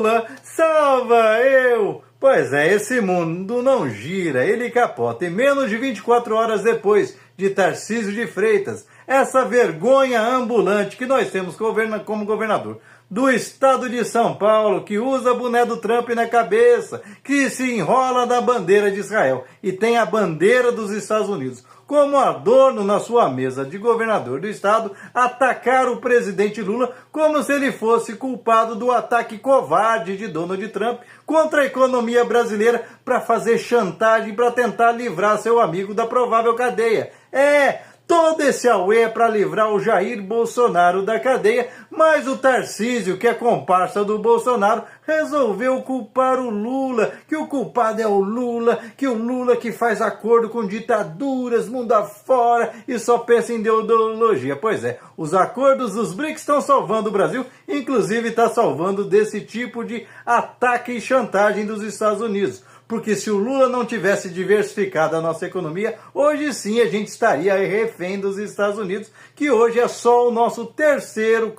Lula, salva eu! Pois é, esse mundo não gira, ele capota. E menos de 24 horas depois de Tarcísio de Freitas, essa vergonha ambulante que nós temos como governador do estado de São Paulo, que usa boné do Trump na cabeça, que se enrola da bandeira de Israel e tem a bandeira dos Estados Unidos como adorno na sua mesa de governador do estado, atacar o presidente Lula como se ele fosse culpado do ataque covarde de Donald Trump contra a economia brasileira para fazer chantagem para tentar livrar seu amigo da provável cadeia. Todo esse auê é para livrar o Jair Bolsonaro da cadeia, mas o Tarcísio, que é comparsa do Bolsonaro, resolveu culpar o Lula, que o culpado é o Lula, que o Lula que faz acordo com ditaduras, mundo afora e só pensa em ideologia. Pois é, os acordos dos BRICS estão salvando o Brasil, inclusive está salvando desse tipo de ataque e chantagem dos Estados Unidos. Porque se o Lula não tivesse diversificado a nossa economia, hoje sim a gente estaria refém dos Estados Unidos, que hoje é só o nosso terceiro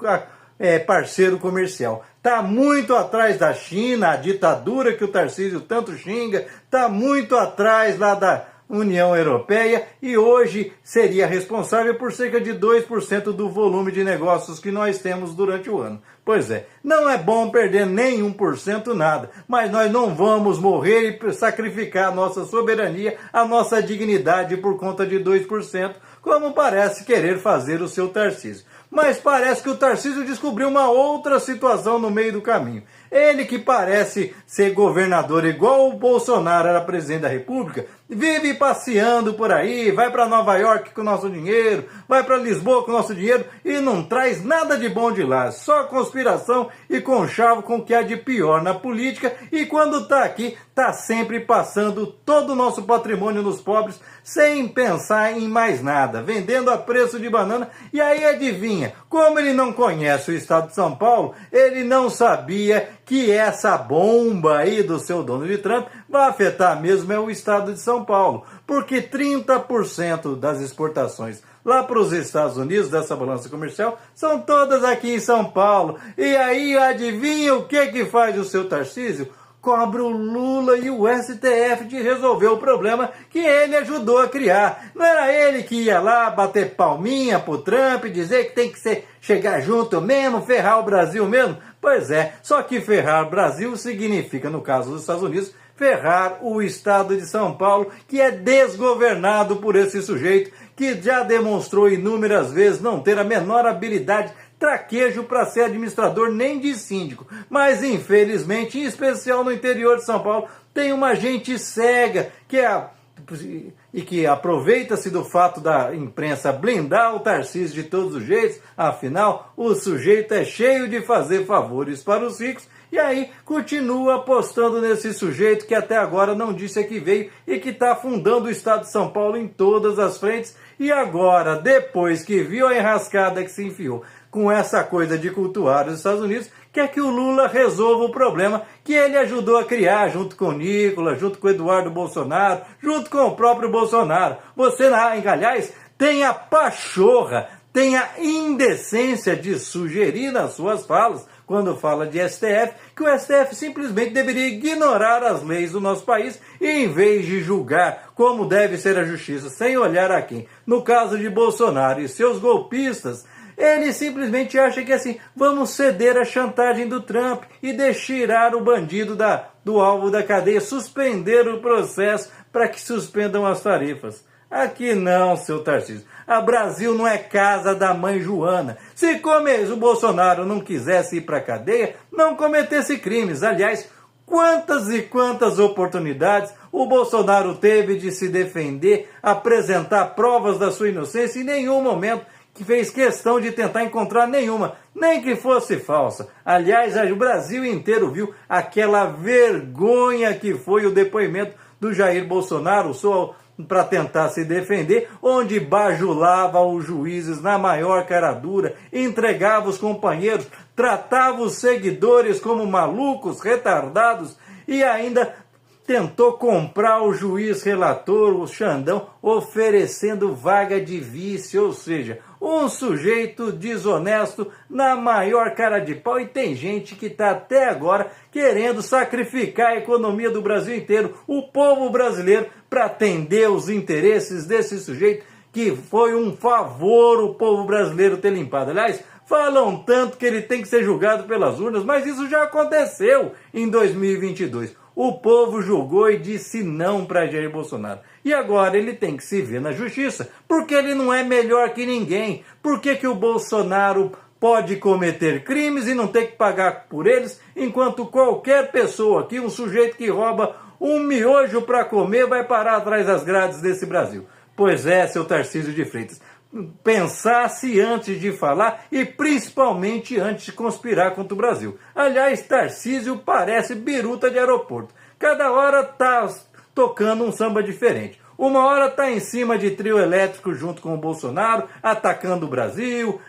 parceiro comercial. Está muito atrás da China, a ditadura que o Tarcísio tanto xinga, está muito atrás lá da União Europeia e hoje seria responsável por cerca de 2% do volume de negócios que nós temos durante o ano. Pois é, não é bom perder nem 1% nada, mas nós não vamos morrer e sacrificar a nossa soberania, a nossa dignidade por conta de 2%, como parece querer fazer o seu Tarcísio. Mas parece que o Tarcísio descobriu uma outra situação no meio do caminho. Ele que parece ser governador igual o Bolsonaro era presidente da República, vive passeando por aí, vai para Nova York com o nosso dinheiro, vai para Lisboa com o nosso dinheiro e não traz nada de bom de lá, só conspiração e conchavo com o que há de pior na política e quando está aqui, está sempre passando todo o nosso patrimônio nos pobres sem pensar em mais nada, vendendo a preço de banana e aí adivinha, como ele não conhece o estado de São Paulo, ele não sabia que essa bomba aí do seu Donald Trump vai afetar mesmo o estado de São Paulo, porque 30% das exportações lá para os Estados Unidos dessa balança comercial são todas aqui em São Paulo. E aí adivinha o que faz o seu Tarcísio? Cobra o Lula e o STF de resolver o problema que ele ajudou a criar. Não era ele que ia lá bater palminha pro Trump, dizer que tem que chegar junto mesmo, ferrar o Brasil mesmo? Pois é, só que ferrar o Brasil significa, no caso dos Estados Unidos, ferrar o estado de São Paulo, que é desgovernado por esse sujeito, que já demonstrou inúmeras vezes não ter a menor habilidade, traquejo para ser administrador nem de síndico. Mas, infelizmente, em especial no interior de São Paulo, tem uma gente cega que aproveita-se do fato da imprensa blindar o Tarcísio de todos os jeitos, afinal, o sujeito é cheio de fazer favores para os ricos, e aí continua apostando nesse sujeito que até agora não disse a que veio e que está afundando o estado de São Paulo em todas as frentes, e agora, depois que viu a enrascada que se enfiou com essa coisa de cultuar os Estados Unidos, quer que o Lula resolva o problema que ele ajudou a criar junto com o Nicolas, junto com o Eduardo Bolsonaro, junto com o próprio Bolsonaro. Você, aliás, tem a pachorra, tem a indecência de sugerir nas suas falas, quando fala de STF, que o STF simplesmente deveria ignorar as leis do nosso país e, em vez de julgar como deve ser a justiça, sem olhar a quem, no caso de Bolsonaro e seus golpistas, ele simplesmente acha que assim, vamos ceder à chantagem do Trump e deixar o bandido do alvo da cadeia, suspender o processo para que suspendam as tarifas. Aqui não, seu Tarcísio. A Brasil não é casa da mãe Joana. Se o Bolsonaro não quisesse ir para a cadeia, não cometesse crimes. Aliás, quantas e quantas oportunidades o Bolsonaro teve de se defender, apresentar provas da sua inocência, em nenhum momento que fez questão de tentar encontrar nenhuma, nem que fosse falsa. Aliás, o Brasil inteiro viu aquela vergonha que foi o depoimento do Jair Bolsonaro para tentar se defender, onde bajulava os juízes na maior cara dura, entregava os companheiros, tratava os seguidores como malucos, retardados e ainda tentou comprar o juiz relator, o Xandão, oferecendo vaga de vice, ou seja, um sujeito desonesto na maior cara de pau, e tem gente que está até agora querendo sacrificar a economia do Brasil inteiro, o povo brasileiro, para atender os interesses desse sujeito, que foi um favor o povo brasileiro ter limpado. Aliás, falam tanto que ele tem que ser julgado pelas urnas, mas isso já aconteceu em 2022. O povo julgou e disse não para Jair Bolsonaro. E agora ele tem que se ver na justiça, porque ele não é melhor que ninguém. Por que o Bolsonaro pode cometer crimes e não ter que pagar por eles, enquanto qualquer pessoa aqui, um sujeito que rouba um miojo para comer, vai parar atrás das grades desse Brasil? Pois é, seu Tarcísio de Freitas, pensasse antes de falar e principalmente antes de conspirar contra o Brasil. Aliás, Tarcísio parece biruta de aeroporto. Cada hora tá tocando um samba diferente. Uma hora tá em cima de trio elétrico junto com o Bolsonaro, atacando o Brasil,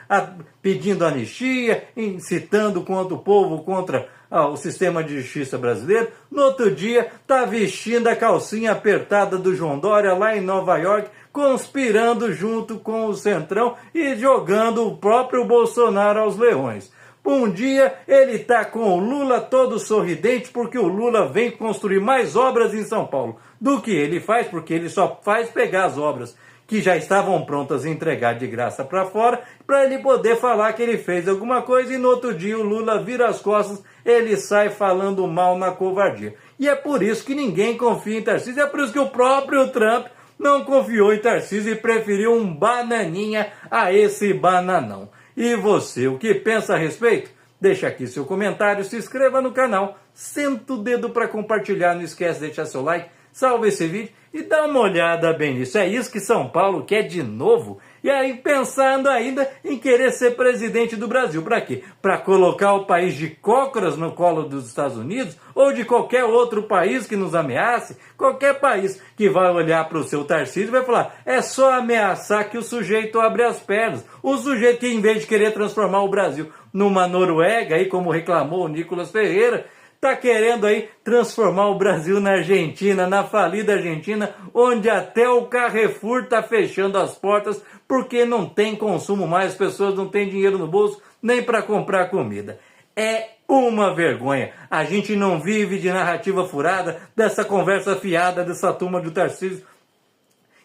pedindo anistia, incitando contra o povo, contra o sistema de justiça brasileiro. No outro dia, tá vestindo a calcinha apertada do João Dória lá em Nova York, conspirando junto com o Centrão e jogando o próprio Bolsonaro aos leões. Um dia ele está com o Lula todo sorridente porque o Lula vem construir mais obras em São Paulo do que ele faz, porque ele só faz pegar as obras que já estavam prontas e entregar de graça para fora, para ele poder falar que ele fez alguma coisa, e no outro dia o Lula vira as costas, ele sai falando mal na covardia. E é por isso que ninguém confia em Tarcísio, é por isso que o próprio Trump não confiou em Tarcísio e preferiu um bananinha a esse bananão. E você, o que pensa a respeito? Deixa aqui seu comentário, se inscreva no canal, senta o dedo para compartilhar, não esquece de deixar seu like, salva esse vídeo e dá uma olhada bem nisso. É isso que São Paulo quer de novo? E aí pensando ainda em querer ser presidente do Brasil. Para quê? Para colocar o país de cócoras no colo dos Estados Unidos ou de qualquer outro país que nos ameace? Qualquer país que vai olhar para o seu Tarcísio vai falar, é só ameaçar que o sujeito abre as pernas. O sujeito que, em vez de querer transformar o Brasil numa Noruega, aí como reclamou o Nicolas Ferreira, está querendo aí transformar o Brasil na Argentina, na falida Argentina, onde até o Carrefour está fechando as portas porque não tem consumo mais, as pessoas não têm dinheiro no bolso nem para comprar comida. É uma vergonha. A gente não vive de narrativa furada, dessa conversa fiada, dessa turma do Tarcísio,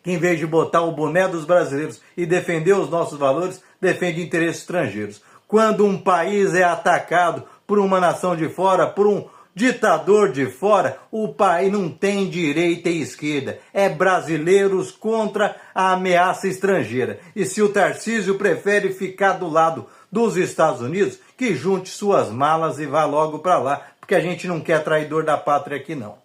que em vez de botar o boné dos brasileiros e defender os nossos valores, defende interesses estrangeiros. Quando um país é atacado por uma nação de fora, por um ditador de fora, o país não tem direita e esquerda. É brasileiros contra a ameaça estrangeira. E se o Tarcísio prefere ficar do lado dos Estados Unidos, que junte suas malas e vá logo para lá, porque a gente não quer traidor da pátria aqui não.